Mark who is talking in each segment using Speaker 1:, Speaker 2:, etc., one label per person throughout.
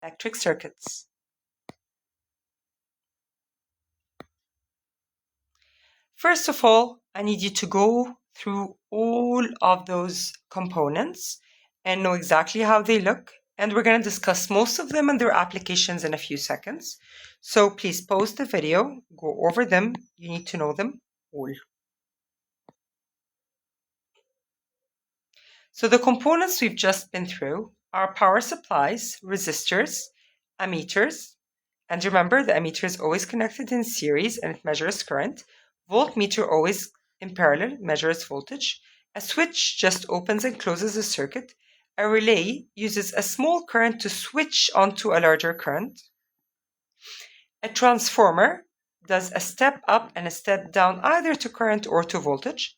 Speaker 1: electric circuits. First of all, I need you to go through all of those components and know exactly how they look. And we're going to discuss most of them and their applications in a few seconds. So please pause the video, go over them. You need to know them all. So the components we've just been through are power supplies, resistors, ammeters, and remember the ammeter is always connected in series and it measures current. Voltmeter always in parallel measures voltage. A switch just opens and closes a circuit. A relay uses a small current to switch onto a larger current. A transformer does a step up and a step down either to current or to voltage.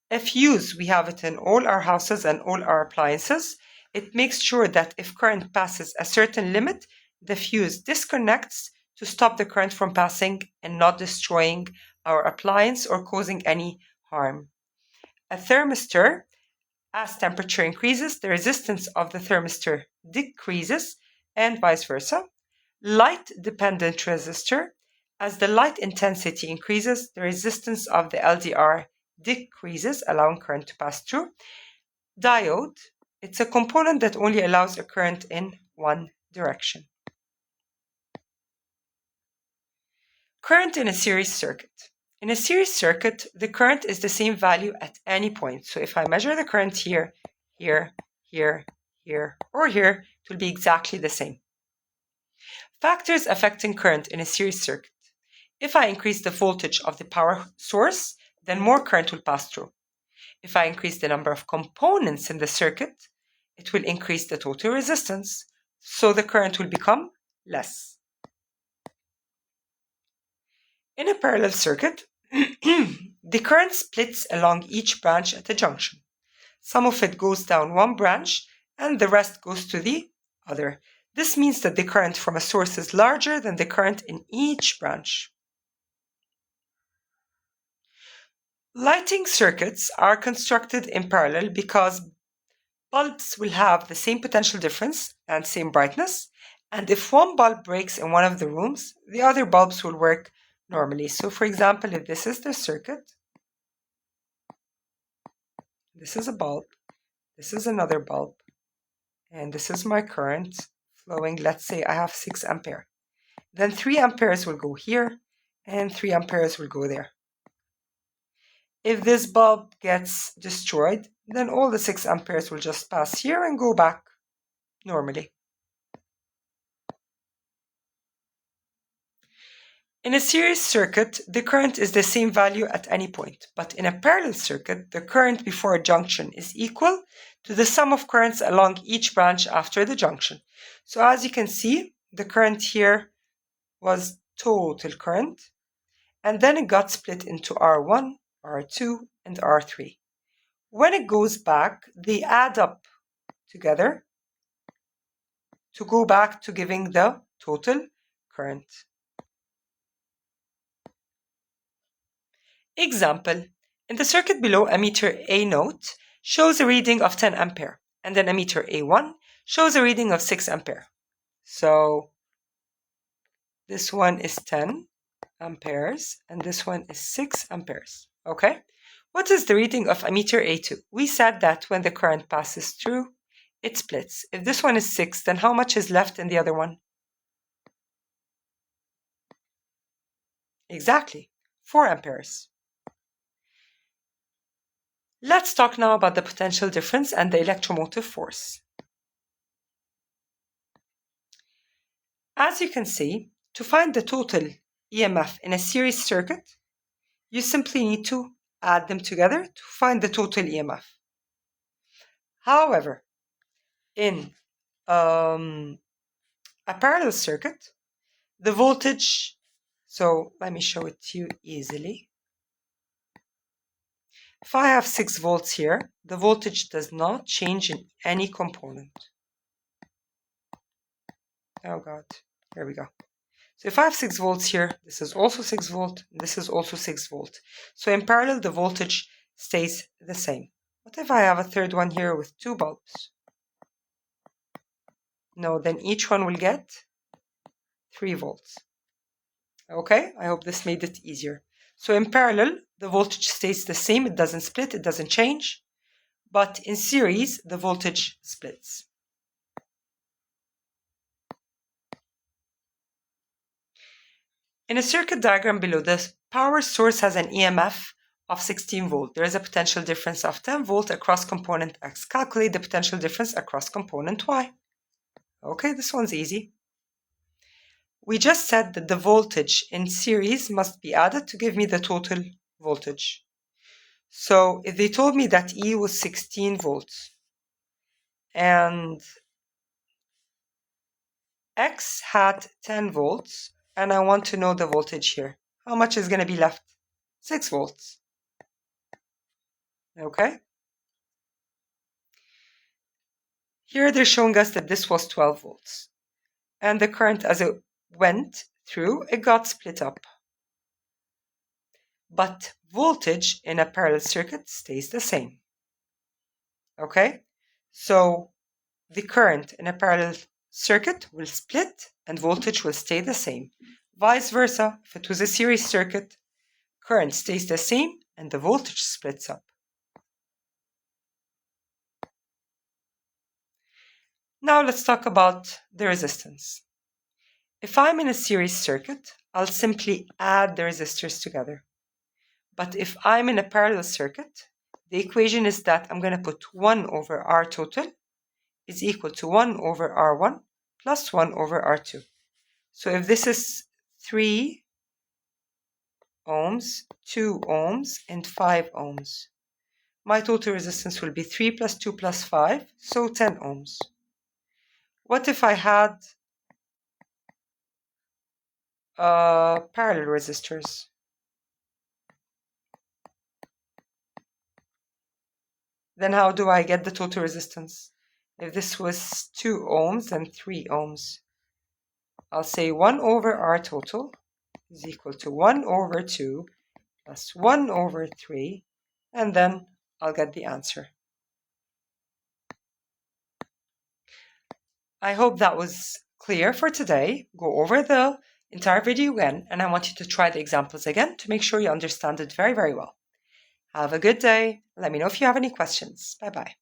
Speaker 1: A fuse, we have it in all our houses and all our appliances. It makes sure that if current passes a certain limit, the fuse disconnects to stop the current from passing and not destroying our appliance or causing any harm. A thermistor, as temperature increases, the resistance of the thermistor decreases and vice versa. Light-dependent resistor, as the light intensity increases, the resistance of the LDR decreases, allowing current to pass through. Diode, it's a component that only allows a current in one direction. Current in a series circuit. In a series circuit, the current is the same value at any point. So if I measure the current here, here, here, here, or here, it will be exactly the same. Factors affecting current in a series circuit. If I increase the voltage of the power source, then more current will pass through. If I increase the number of components in the circuit, it will increase the total resistance, so the current will become less. In a parallel circuit, the current splits along each branch at a junction. Some of it goes down one branch and the rest goes to the other. This means that the current from a source is larger than the current in each branch. Lighting circuits are constructed in parallel because bulbs will have the same potential difference and same brightness, and if one bulb breaks in one of the rooms, the other bulbs will work normally. So for example, if this is the circuit, this is a bulb, this is another bulb, and this is my current flowing. Let's say I have 6 ampere. Then 3 amperes will go here and 3 amperes will go there. If this bulb gets destroyed, then all the 6 amperes will just pass here and go back normally. In a series circuit, the current is the same value at any point, but in a parallel circuit, the current before a junction is equal to the sum of currents along each branch after the junction. So as you can see, the current here was total current, and then it got split into R1, R2, and R3. When it goes back, they add up together to go back to giving the total current. Example, in the circuit below, ammeter A note shows a reading of 10 ampere, and then ammeter A1 shows a reading of 6 ampere. So this one is 10 amperes, and this one is 6 amperes, okay? What is the reading of ammeter A2? We said that when the current passes through, it splits. If this one is 6, then how much is left in the other one? Exactly, 4 amperes. Let's talk now about the potential difference and the electromotive force. As you can see, to find the total EMF in a series circuit, you simply need to add them together to find the total EMF. However, in a parallel circuit, the voltage, so let me show it to you easily. If I have 6 volts here, the voltage does not change in any component. Oh God, here we go. So if I have 6 volts here, this is also 6 volt, this is also 6 volt. So in parallel, the voltage stays the same. What if I have a third one here with 2 bulbs? No, then each one will get 3 volts. Okay, I hope this made it easier. So in parallel, the voltage stays the same. It doesn't split, it doesn't change. But in series, the voltage splits. In a circuit diagram below, the power source has an EMF of 16 volt. There is a potential difference of 10 volt across component X. Calculate the potential difference across component Y. Okay, this one's easy. We just said that the voltage in series must be added to give me the total voltage. So if they told me that E was 16 volts and X had 10 volts, and I want to know the voltage here, how much is going to be left? 6 volts. Okay? Here they're showing us that this was 12 volts. And the current as it went through, it got split up. But voltage in a parallel circuit stays the same. Okay? So the current in a parallel circuit will split and voltage will stay the same. Vice versa, if it was a series circuit, current stays the same and the voltage splits up. Now let's talk about the resistance. If I'm in a series circuit, I'll simply add the resistors together. But if I'm in a parallel circuit, the equation is that I'm going to put 1 over R total is equal to 1 over R1 plus 1 over R2. So if this is 3 ohms, 2 ohms, and 5 ohms, my total resistance will be 3 plus 2 plus 5, so 10 ohms. What if I had parallel resistors? Then how do I get the total resistance? If this was 2 ohms, then 3 ohms. I'll say 1 over R total is equal to 1 over 2 plus 1 over 3, and then I'll get the answer. I hope that was clear for today. Go over the entire video again, and I want you to try the examples again to make sure you understand it very, very well. Have a good day. Let me know if you have any questions. Bye-bye.